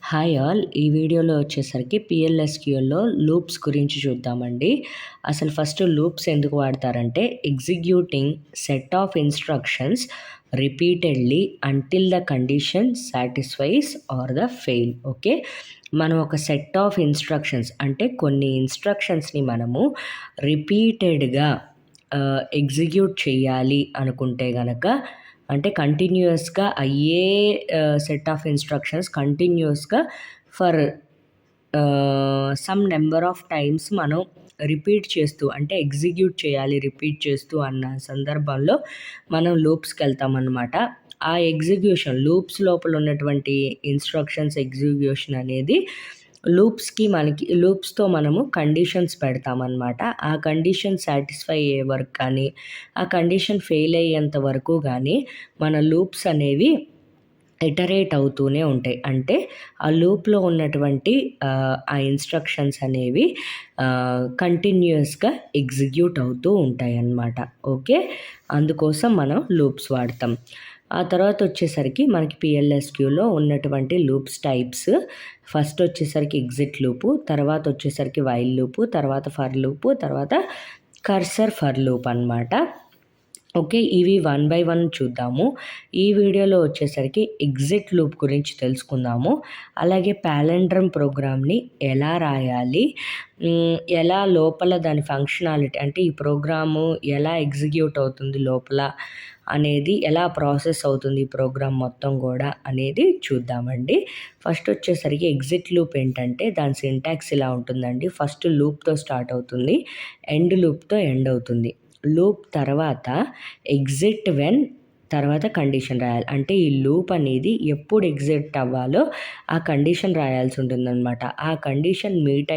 Hi all! ఈ వీడియోలో వచ్చేసరికి PLSQLలో లూప్స్ గురించి చూద్దామండి. అసలు ఫస్ట్ లూప్స్ ఎందుకు వాడతారంటే executing set of instructions repeatedly until the condition satisfies or the fail. Okay. మనం ఒక సెట్ ఆఫ్ ఇన్‌స్ట్రక్షన్స్ అంటే కొన్ని ఇన్‌స్ట్రక్షన్స్‌ని మనము రిపీటెడ్‌గా ఎగ్జిక్యూట్ చేయాలి అనుకుంటే గనక అంటే కంటిన్యూయస్‌గా అయ్యే సెట్ ఆఫ్ ఇన్‌స్ట్రక్షన్స్ కంటిన్యూయస్‌గా for some number of times మనం రిపీట్ చేస్తూ అంటే ఎగ్జిక్యూట్ చేయాలి రిపీట్ చేస్తూ అన్న సందర్భంలో మనం లూప్స్‌కెళ్తామనమాట. ఆ ఎగ్జిక్యూషన్ లూప్స్ లోపల ఉన్నటువంటి ఇన్‌స్ట్రక్షన్స్ ఎగ్జిక్యూషన్ అనేది లూప్స్‌తో మనము కండిషన్స్ పెడతామనమాట. ఆ కండిషన్ సాటిస్ఫై అయ్యే వరకు కానీ, ఆ కండిషన్ ఫెయిల్ అయ్యేంత వరకు కానీ మన లూప్స్ అనేవి ఇటరేట్ అవుతూనే ఉంటాయి. అంటే ఆ లూప్‌లో ఉన్నటువంటి ఆ ఇన్‌స్ట్రక్షన్స్ అనేవి కంటిన్యూయస్‌గా ఎగ్జిక్యూట్ అవుతూ ఉంటాయన్నమాట. ఓకే. అందుకోసం మనం లూప్స్ వాడతాం. ఆ తర్వాత వచ్చేసరికి మనకి PLSQలో ఉన్నటువంటి లూప్స్ టైప్స్ ఫస్ట్ వచ్చేసరికి ఎగ్జిట్ లూపు, తర్వాత వచ్చేసరికి వైల్ లూపు, తర్వాత ఫర్ లూపు, తర్వాత కర్సర్ ఫర్ లూప్ అనమాట. ఓకే. ఇవి వన్ బై వన్ చూద్దాము. ఈ వీడియోలో వచ్చేసరికి ఎగ్జిట్ లూప్ గురించి తెలుసుకుందాము. అలాగే పాలిండ్రమ్ ప్రోగ్రామ్‌ని ఎలా రాయాలి, ఎలా లోపల దాని ఫంక్షనాలిటీ అంటే ఈ ప్రోగ్రాము ఎలా ఎగ్జిక్యూట్ అవుతుంది లోపల అనేది, ఎలా ప్రాసెస్ అవుతుంది ఈ ప్రోగ్రామ్ మొత్తం కూడా అనేది చూద్దామండి. ఫస్ట్ వచ్చేసరికి ఎగ్జిట్ లూప్ ఏంటంటే దాని సింటాక్స్ ఇలా ఉంటుందండి. ఫస్ట్ లూప్‌తో స్టార్ట్ అవుతుంది, ఎండ్ లూప్‌తో ఎండ్ అవుతుంది. లూప్ తర్వాత ఎగ్జిట్ వెన్ తర్వాత కండిషన్ రాయాలి. అంటే ఈ లూప్ అనేది ఎప్పుడు ఎగ్జిట్ అవ్వాలో ఆ కండిషన్ రాయాల్సి ఉంటుందన్నమాట. ఆ కండిషన్ మీట్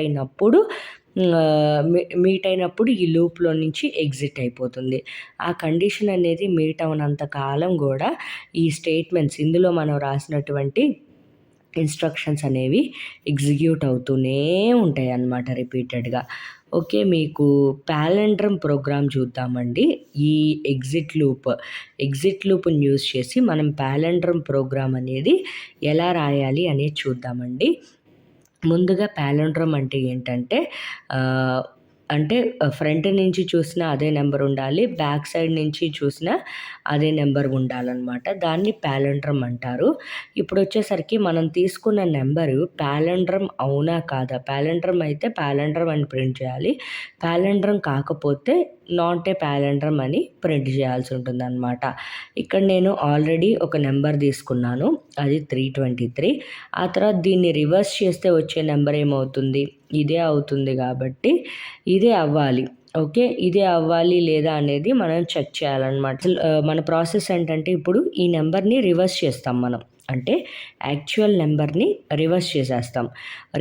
అయినప్పుడు ఈ లూప్‌లో నుంచి ఎగ్జిట్ అయిపోతుంది. ఆ కండిషన్ అనేది మీట్ అవ్వనంత కాలం కూడా ఈ స్టేట్మెంట్స్ ఇందులో మనం రాసినటువంటి ఇన్‌స్ట్రక్షన్స్ అనేవి ఎగ్జిక్యూట్ అవుతూనే ఉంటాయి అన్నమాట రిపీటెడ్‌గా. ఓకే. మీకు పాలిండ్రమ్ ప్రోగ్రామ్ చూద్దామండి. ఈ ఎగ్జిట్ లూప్‌ని యూజ్ చేసి మనం పాలిండ్రమ్ ప్రోగ్రామ్ అనేది ఎలా రాయాలి అనేది చూద్దామండి. ముందుగా పాలిండ్రమ్ అంటే ఏంటంటే అంటే ఫ్రంట్ నుంచి చూసినా అదే నెంబర్ ఉండాలి, బ్యాక్ సైడ్ నుంచి చూసినా అదే నెంబర్ ఉండాలన్నమాట. దాన్ని పాలిండ్రమ్ అంటారు. ఇప్పుడు వచ్చేసరికి మనం తీసుకున్న నెంబరు పాలిండ్రమ్ అవునా కాదా? పాలిండ్రమ్ అయితే పాలిండ్రమ్ అని ప్రింట్ చేయాలి. పాలిండ్రమ్ కాకపోతే నాట్ ఏ పాలిండ్రమ్ అని ప్రింట్ చేయాల్సి ఉంటుందన్నమాట. ఇక్కడ నేను ఆల్రెడీ ఒక నెంబర్ తీసుకున్నాను, అది 323. ఆ తర్వాత దీన్ని రివర్స్ చేస్తే వచ్చే నెంబర్ ఏమవుతుంది? ఇదే అవుతుంది కాబట్టి ఇదే అవ్వాలి. ఓకే. ఇదే అవ్వాలి లేదా అనేది మనం చెక్ చేయాలన్నమాట. మన ప్రాసెస్ ఏంటంటే ఇప్పుడు ఈ నెంబర్ని రివర్స్ చేస్తాం మనం. అంటే యాక్చువల్ నెంబర్ని రివర్స్ చేసేస్తాం.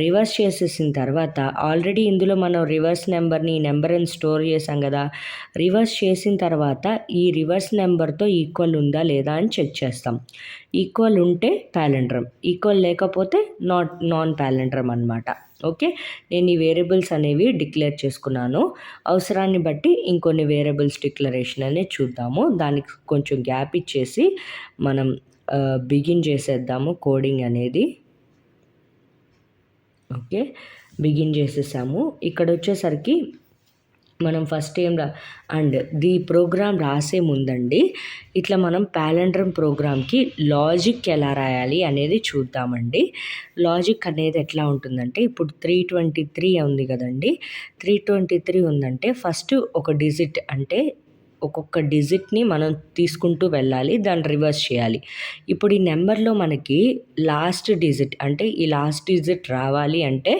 రివర్స్ చేసేసిన తర్వాత ఆల్రెడీ ఇందులో మనం రివర్స్ నెంబర్ని ఈ నెంబర్ని స్టోర్ చేసాం కదా. రివర్స్ చేసిన తర్వాత ఈ రివర్స్ నెంబర్తో ఈక్వల్ ఉందా లేదా అని చెక్ చేస్తాం. ఈక్వల్ ఉంటే పాలిండ్రమ్, ఈక్వల్ లేకపోతే నాన్ పాలిండ్రమ్ అనమాట. ఓకే. నేను ఈ వేరియబుల్స్ అనేవి డిక్లేర్ చేసుకున్నాను. అవసరాన్ని బట్టి ఇంకొన్ని వేరియబుల్స్ డిక్లరేషన్ అనేది చూద్దాము. దానికి కొంచెం గ్యాప్ ఇచ్చేసి మనం బిగిన్ చేసేద్దాము కోడింగ్ అనేది. ఓకే. బిగిన్ చేసేసాము. ఇక్కడ వచ్చేసరికి మనం ఫస్ట్ అండ్ ది ప్రోగ్రామ్ రాసే ముందండి ఇట్లా మనం పాలిండ్రమ్ ప్రోగ్రామ్కి లాజిక్ ఎలా రాయాలి అనేది చూద్దామండి. లాజిక్ అనేది ఎట్లా ఉంటుందంటే ఇప్పుడు 323 ఉంది కదండి. 323 ఉందంటే ఫస్ట్ ఒక డిజిట్ అంటే ఒక్కొక్క డిజిట్ని మనం తీసుకుంటూ వెళ్ళాలి, దాన్ని రివర్స్ చేయాలి. ఇప్పుడు ఈ నెంబర్లో మనకి లాస్ట్ డిజిట్ అంటే ఈ లాస్ట్ డిజిట్ రావాలి అంటే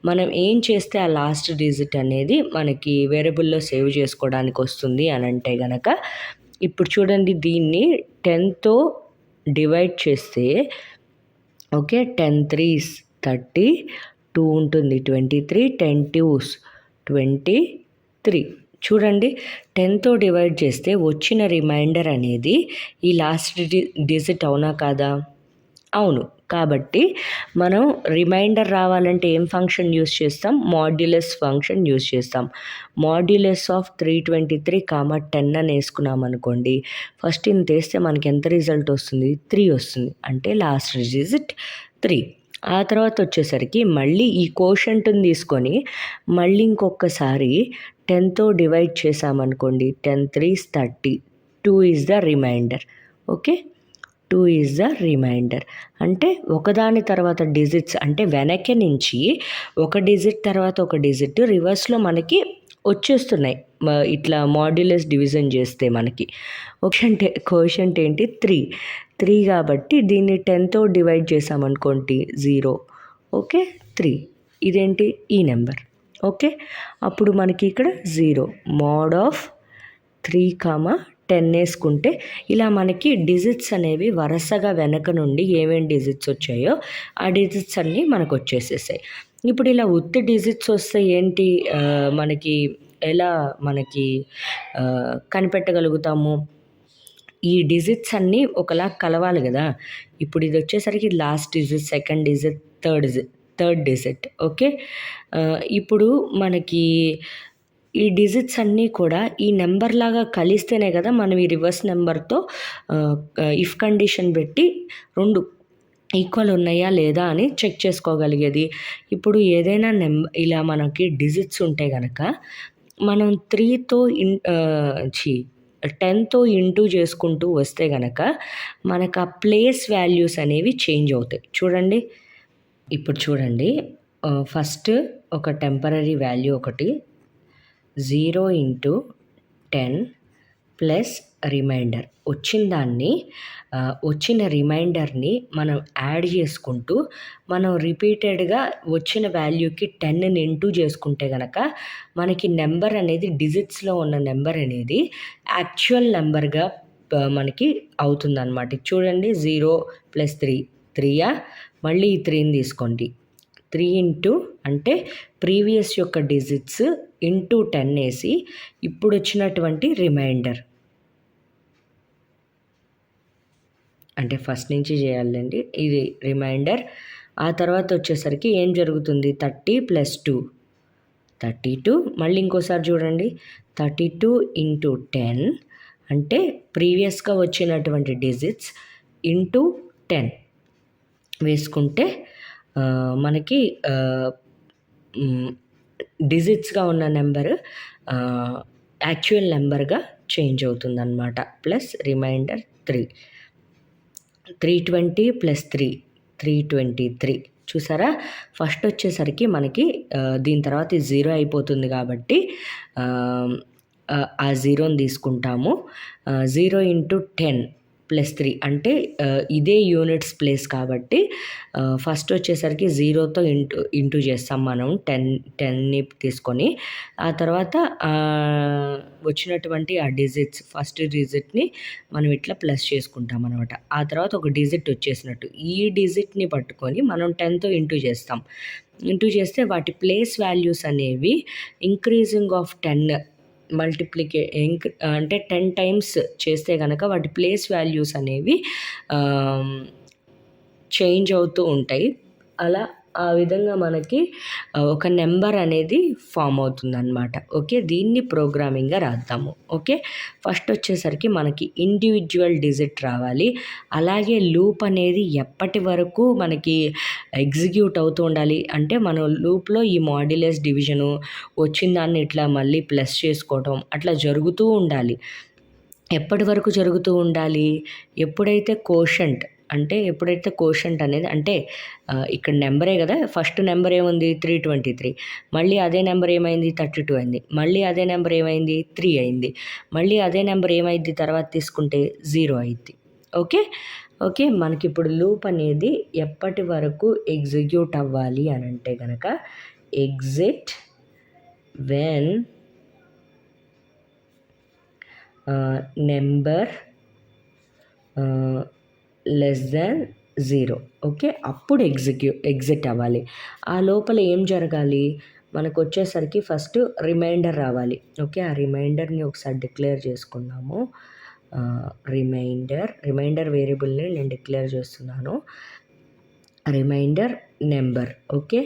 మనం ఏం చేస్తే ఆ లాస్ట్ డిజిట్ అనేది మనకి వేరియబుల్లో సేవ్ చేసుకోవడానికి వస్తుంది అని అంటే గనక ఇప్పుడు చూడండి, దీన్ని 10తో డివైడ్ చేస్తే ఓకే 10 3s 30, 2 ఉంటుంది 23, 10 2s 23. చూడండి, 10తో డివైడ్ చేస్తే వచ్చిన రిమైండర్ అనేది ఈ లాస్ట్ డిజిట్ అవునా కాదా? అవును. కాబట్టి మనం రిమైండర్ రావాలంటే ఏం ఫంక్షన్ యూస్ చేస్తాం? మాడ్యులస్ ఫంక్షన్ యూస్ చేస్తాం. మాడ్యులస్ ఆఫ్ 323, 10 అని వేసుకున్నాం అనుకోండి. ఫస్ట్ ఇంత వేస్తే మనకి ఎంత రిజల్ట్ వస్తుంది? 3 వస్తుంది. అంటే లాస్ట్ డిజిట్ 3. ఆ తర్వాత వచ్చేసరికి మళ్ళీ ఈ కోషంట్‌ని తీసుకొని మళ్ళీ ఇంకొకసారి 10తో డివైడ్ చేశామనుకోండి. 10 3 30. 2 is the reminder. Okay. 2 is the reminder. అంటే ఒకదాని తర్వాత డిజిట్స్ అంటే వెనక నుంచి ఒక డిజిట్ తర్వాత ఒక డిజిట్ రివర్స్‌లో మనకి వచ్చేస్తున్నాయి. ఇట్లా మాడ్యులస్ డివిజన్ చేస్తే మనకి. కోషంట్ ఏంటి 3. 3 కాబట్టి దీన్ని 10తో డివైడ్ చేసామనుకోండి 0. ఓకే. 3 ఇదేంటి ఈ నెంబర్. ఓకే. అప్పుడు మనకి ఇక్కడ 0 మోడ్ ఆఫ్ 3, 10 వేసుకుంటే ఇలా మనకి డిజిట్స్ అనేవి వరుసగా వెనక నుండి ఏమేమి డిజిట్స్ వచ్చాయో ఆ డిజిట్స్ అన్నీ మనకు వచ్చేసేసాయి. ఇప్పుడు ఇలా ఉత్తి డిజిట్స్ వస్తే ఏంటి మనకి ఎలా మనకి కనిపెట్టగలుగుతాము? ఈ డిజిట్స్ అన్నీ ఒకలా కలవాలి కదా. ఇప్పుడు ఇది వచ్చేసరికి last digit, second digit, third digit. Okay. ఇప్పుడు మనకి ఈ డిజిట్స్ అన్నీ కూడా ఈ నెంబర్ లాగా కలిస్తేనే కదా మనం ఈ రివర్స్ నెంబర్తో ఇఫ్ కండిషన్ పెట్టి 2 ఈక్వల్ ఉన్నాయా లేదా అని చెక్ చేసుకోగలిగేది. ఇప్పుడు ఏదైనా ఇలా మనకి డిజిట్స్ ఉంటే కనుక మనం 3తో 10తో ఇంటూ చేసుకుంటూ వస్తే గనక మనకు ఆ ప్లేస్ వాల్యూస్ అనేవి చేంజ్ అవుతాయి. చూడండి. ఇప్పుడు చూడండి. ఫస్ట్ ఒక టెంపరరీ వాల్యూ ఒకటి 0 × 10 ప్లస్ రిమైండర్ వచ్చిన రిమైండర్ని మనం యాడ్ చేసుకుంటూ మనం రిపీటెడ్గా వచ్చిన వాల్యూకి 10ని ఇంటూ చేసుకుంటే కనుక మనకి నెంబర్ అనేది డిజిట్స్లో ఉన్న నెంబర్ అనేది యాక్చువల్ నెంబర్గా మనకి అవుతుందన్నమాట. చూడండి 0 + 3 3యా, మళ్ళీ ఈ 3ని తీసుకోండి. 3 ఇంటూ అంటే ప్రీవియస్ యొక్క డిజిట్స్ ఇంటూ 10 వేసి ఇప్పుడు వచ్చినటువంటి రిమైండర్ అంటే ఫస్ట్ నుంచి చేయాలండి. ఇది రిమైండర్. ఆ తర్వాత వచ్చేసరికి ఏం జరుగుతుంది 30 + 2 32. మళ్ళీ ఇంకోసారి చూడండి 32 × 10 అంటే ప్రీవియస్గా వచ్చినటువంటి డిజిట్స్ ఇంటూ 10 వేసుకుంటే మనకి డిజిట్స్గా ఉన్న నెంబర్ యాక్చువల్ నెంబర్గా చేంజ్ అవుతుందన్నమాట. Plus remainder 3. 320 + 3 323. చూసారా. ఫస్ట్ వచ్చేసరికి మనకి దీని తర్వాత 0 అయిపోతుంది కాబట్టి ఆ 0ని తీసుకుంటాము. 0 × 10 + 3 అంటే ఇదే యూనిట్స్ ప్లేస్ కాబట్టి ఫస్ట్ వచ్చేసరికి 0తో ఇంటూ చేస్తాం మనం 10ని తీసుకొని. ఆ తర్వాత వచ్చినటువంటి ఆ డిజిట్స్ ఫస్ట్ డిజిట్ని మనం ఇట్లా ప్లస్ చేసుకుంటాం అనమాట. ఆ తర్వాత ఒక డిజిట్ వచ్చేసినట్టు ఈ డిజిట్ని పట్టుకొని మనం 10తో ఇంటూ చేస్తాం. ఇంటూ చేస్తే వాటి ప్లేస్ వాల్యూస్ అనేవి ఇంక్రీజింగ్ ఆఫ్ 10 అంటే 10 టైమ్స్ చేస్తే కనుక వాటి ప్లేస్ వాల్యూస్ అనేవి చేంజ్ అవుతూ ఉంటాయి. అలా ఆ విధంగా మనకి ఒక నెంబర్ అనేది ఫామ్ అవుతుందన్నమాట. ఓకే. దీన్ని ప్రోగ్రామింగ్గా రాద్దాము. ఓకే. ఫస్ట్ వచ్చేసరికి మనకి ఇండివిజువల్ డిజిట్ రావాలి. అలాగే లూప్ అనేది ఎప్పటి వరకు మనకి ఎగ్జిక్యూట్ అవుతూ ఉండాలి అంటే మనం లూప్లో ఈ మాడ్యులస్ డివిజను వచ్చిన దాన్ని ఇట్లా మళ్ళీ ప్లస్ చేసుకోవటం అట్లా జరుగుతూ ఉండాలి. ఎప్పటి వరకు జరుగుతూ ఉండాలి? ఎప్పుడైతే కోషంట్ అనేది అంటే ఇక్కడ నెంబరే కదా. ఫస్ట్ నెంబర్ ఏముంది 323. మళ్ళీ అదే నెంబర్ ఏమైంది 32 అయింది. మళ్ళీ అదే నెంబర్ ఏమైంది 3 అయింది. మళ్ళీ అదే నెంబర్ ఏమైంది తర్వాత తీసుకుంటే 0 అయింది. ఓకే. మనకిప్పుడు లూప్ అనేది ఎప్పటి వరకు ఎగ్జిక్యూట్ అవ్వాలి అని అంటే కనుక ఎగ్జిట్ వెన్ నెంబర్ <0 ఓకే. అప్పుడు ఎగ్జిట్ అవ్వాలి. ఆ లోపల ఏం జరగాలి మనకు వచ్చేసరికి ఫస్ట్ రిమైండర్ రావాలి. ఓకే. ఆ రిమైండర్ని ఒకసారి డిక్లేర్ చేసుకున్నాము. రిమైండర్ వేరియబుల్ని నేను డిక్లేర్ చేస్తున్నాను. Reminder number. Okay.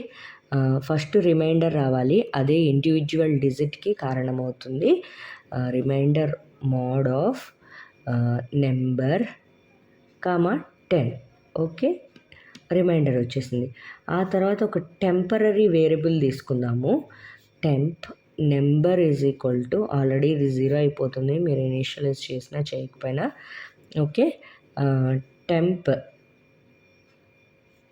First reminder రావాలి. అదే ఇండివిజువల్ డిజిట్కి కారణమవుతుంది. Reminder mod of number 10. Okay. Reminder వచ్చేసింది. ఆ తర్వాత ఒక టెంపరరీ వేరియబుల్ తీసుకుందాము. Temp number is equal to, already ఇది 0 అయిపోతుంది మీరు ఇనిషియలైజ్ చేసినా చేయకపోయినా. Okay, temp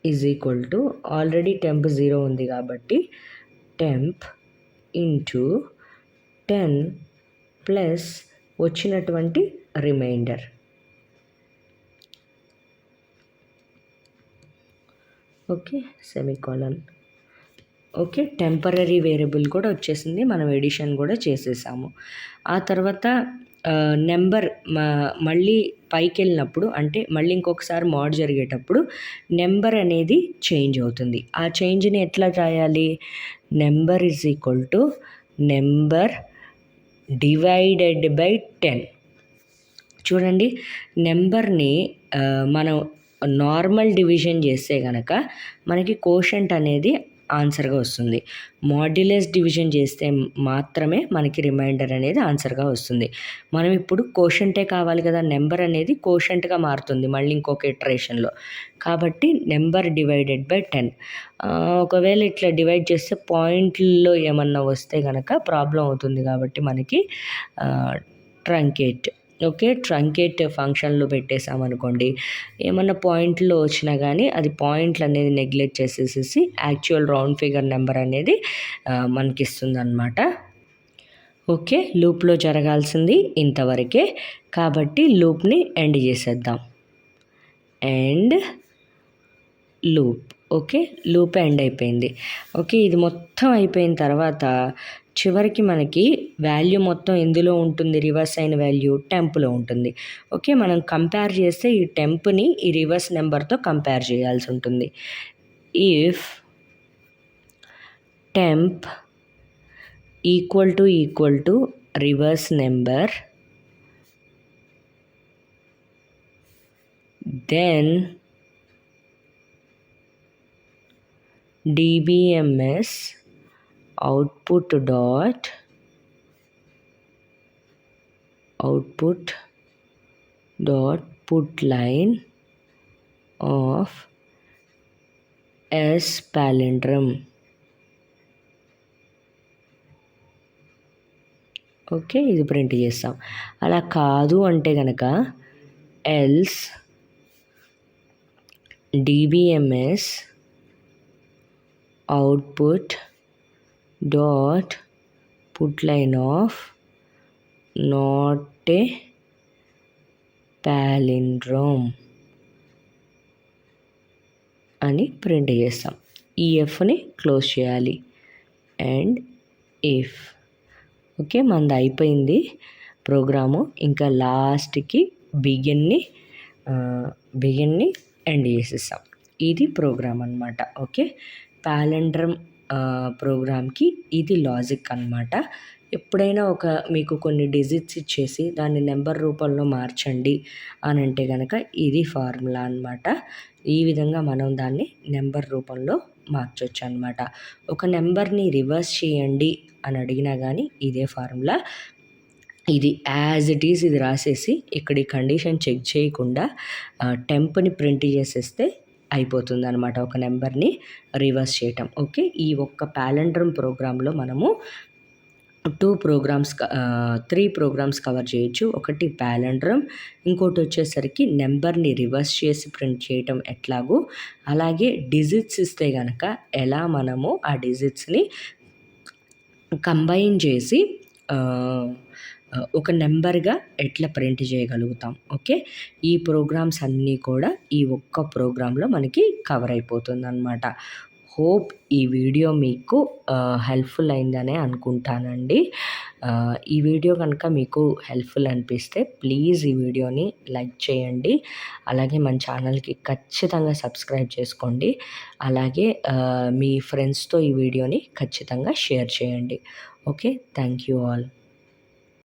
is equal to, already temp 0 ఉంది కాబట్టి టెంప్ ఇంటూ 10 ప్లస్ వచ్చినటువంటి reminder. Okay, semicolon. Okay, temporary variable కూడా వచ్చేసింది, మనం ఎడిషన్ కూడా చేసేసాము. ఆ తర్వాత నెంబర్ మళ్ళీ పైకి వెళ్ళినప్పుడు, అంటే మళ్ళీ ఇంకొకసారి మోడ్ జరిగేటప్పుడు నెంబర్ అనేది చేంజ్ అవుతుంది. ఆ చేంజ్ని ఎట్లా రాయాలి? Number is equal to number divided by 10. చూడండి, నెంబర్ని మనం నార్మల్ డివిజన్ చేస్తే కనుక మనకి కోషంట్ అనేది ఆన్సర్గా వస్తుంది. మాడ్యులస్ డివిజన్ చేస్తే మాత్రమే మనకి రిమైండర్ అనేది ఆన్సర్గా వస్తుంది. మనం ఇప్పుడు కోషంటే కావాలి కదా, నెంబర్ అనేది కోషంట్గా మారుతుంది మళ్ళీ ఇంకొక ఇటరేషన్లో. కాబట్టి నెంబర్ డివైడెడ్ బై 10. ఒకవేళ ఇట్లా డివైడ్ చేస్తే పాయింట్లో ఏమన్నా వస్తే కనుక ప్రాబ్లం అవుతుంది కాబట్టి మనకి ట్రంకేట్. ఓకే, ట్రంకేట్ ఫంక్షన్లో పెట్టేసామనుకోండి, ఏమన్నా పాయింట్లో వచ్చినా కానీ అది పాయింట్లు అనేది నెగ్లెక్ట్ చేసేసేసి యాక్చువల్ రౌండ్ ఫిగర్ నెంబర్ అనేది మనకి ఇస్తుంది అనమాట. ఓకే, లూప్లో జరగాల్సింది ఇంతవరకే కాబట్టి లూప్ని ఎండ్ చేసేద్దాం. End loop. Okay, loop end అయిపోయింది. ఓకే, ఇది మొత్తం అయిపోయిన తర్వాత చివరికి మనకి వాల్యూ మొత్తం ఎందులో ఉంటుంది? రివర్స్ అయిన వాల్యూ టెంప్లో ఉంటుంది. ఓకే, మనం కంపేర్ చేస్తే ఈ టెంప్ని ఈ రివర్స్ నెంబర్తో కంపేర్ చేయాల్సి ఉంటుంది. If temp equal to reverse number, then dbms output dot put line of s palindrome. ఓకే, ఇది ప్రింట్ చేస్తాం. అలా కాదు అంటే కనుక else dbms output dot put line of not a palindrome అని ప్రింట్ చేస్తాం. ఈ ఎఫ్ని క్లోజ్ చేయాలి. And if. ఓకే, మనది అయిపోయింది ప్రోగ్రాము. ఇంకా లాస్ట్కి బిగిన్ని ఎండ్ చేసేస్తాం. ఇది ప్రోగ్రామ్ అనమాట. ఓకే, పాలిండ్రమ్ ప్రోగ్రామ్కి ఇది లాజిక్ అనమాట. ఎప్పుడైనా మీకు కొన్ని డిజిట్స్ ఇచ్చేసి దాన్ని నెంబర్ రూపంలో మార్చండి అని అంటే కనుక ఇది ఫార్ములా అనమాట. ఈ విధంగా మనం దాన్ని నెంబర్ రూపంలో మార్చవచ్చు అనమాట. ఒక నెంబర్ని రివర్స్ చేయండి అని అడిగినా కానీ ఇదే ఫార్ములా. ఇది యాజ్ ఇట్ ఈజ్ ఇది రాసేసి ఇక్కడ ఈ కండిషన్ చెక్ చేయకుండా టెంప్ని ప్రింట్ చేసేస్తే అయిపోతుంది అనమాట ఒక నెంబర్ని రివర్స్ చేయటం. ఓకే, ఈ ఒక్క పాలిండ్రమ్ ప్రోగ్రాంలో మనము 3 ప్రోగ్రామ్స్ కవర్ చేయొచ్చు. ఒకటి పాలిండ్రమ్, ఇంకోటి వచ్చేసరికి నెంబర్ని రివర్స్ చేసి ప్రింట్ చేయటం ఎట్లాగో, అలాగే డిజిట్స్ ఇస్తే కనుక ఎలా మనము ఆ డిజిట్స్ని కంబైన్ చేసి ఒక నెంబర్గా ఎట్లా ప్రింట్ చేయగలుగుతాం. ఓకే, ఈ ప్రోగ్రామ్స్ అన్నీ కూడా ఈ ఒక్క ప్రోగ్రాంలో మనకి కవర్ అయిపోతుంది అనమాట. హోప్ ఈ వీడియో మీకు హెల్ప్ఫుల్ అయిందనే అనుకుంటానండి. ఈ వీడియో కనుక మీకు హెల్ప్ఫుల్ అనిపిస్తే ప్లీజ్ ఈ వీడియోని లైక్ చేయండి. అలాగే మన ఛానల్కి ఖచ్చితంగా సబ్స్క్రైబ్ చేసుకోండి. అలాగే మీ ఫ్రెండ్స్తో ఈ వీడియోని ఖచ్చితంగా షేర్ చేయండి. Okay, thank you all.